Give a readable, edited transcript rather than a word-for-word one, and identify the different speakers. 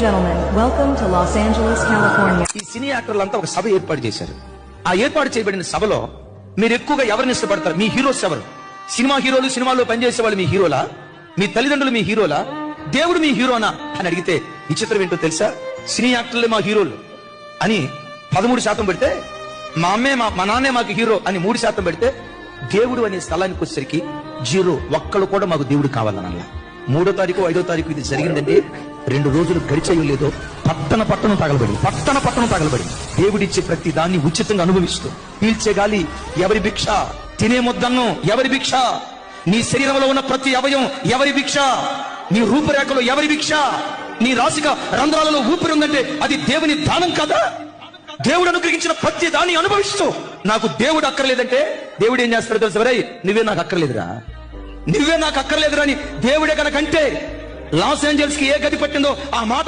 Speaker 1: Gentlemen, welcome to Los Angeles, California.
Speaker 2: ఈ సినీ యాక్టర్లంతా ఒక సభ ఏర్పాటు చేశారు. ఆ ఏర్పాటు చేయబడిన సభలో మీరు ఎక్కువగా ఎవరిని ఇష్టపడతారు? మీ హీరోస్ ఎవరు? సినిమా హీరోలు, సినిమాల్లో పనిచేసే వాళ్ళు మీ హీరోలా? మీ తల్లిదండ్రులు మీ హీరోలా? దేవుడు మీ హీరోనా అని అడిగితే విచిత్రం ఏంటో తెలుసా? సినీ యాక్టర్లే మా హీరోలు అని 13% పెడితే, మా అమ్మే మా నాన్నే మాకు హీరో అని 3% పెడితే, దేవుడు అనే స్థలానికి వచ్చేసరికి 0. ఒక్కళ్ళు కూడా మాకు దేవుడు కావాలనల్లా. 3వ తారీఖు 5వ తారీఖు ఇది జరిగిందంటే 2 రోజులు గడిచేయో లేదో పట్టణం తగలబడింది. దేవుడిచ్చే ప్రతి దాన్ని ఉచితంగా అనుభవిస్తూ, పీల్చే గాలి ఎవరి భిక్ష, తినే ముద్దన్ను ఎవరి భిక్ష, నీ శరీరంలో ఉన్న ప్రతి అవయం ఎవరి భిక్ష, నీ రూపురేఖలో ఎవరి భిక్ష, నీ రాశిక రంధ్రాలలో ఊపిరి ఉందంటే అది దేవుని దానం కదా. దేవుడు అనుగ్రహించిన ప్రతి దాన్ని అనుభవిస్తూ, నాకు దేవుడు అక్కర్లేదంటే దేవుడు ఏం చేస్తాడో తెలుసు? ఎవరై నువ్వే నాకు అక్కర్లేదురా అని దేవుడే కనుకంటే లాస్ ఏంజల్స్ కి ఏ గతి పట్టిందో ఆ మాట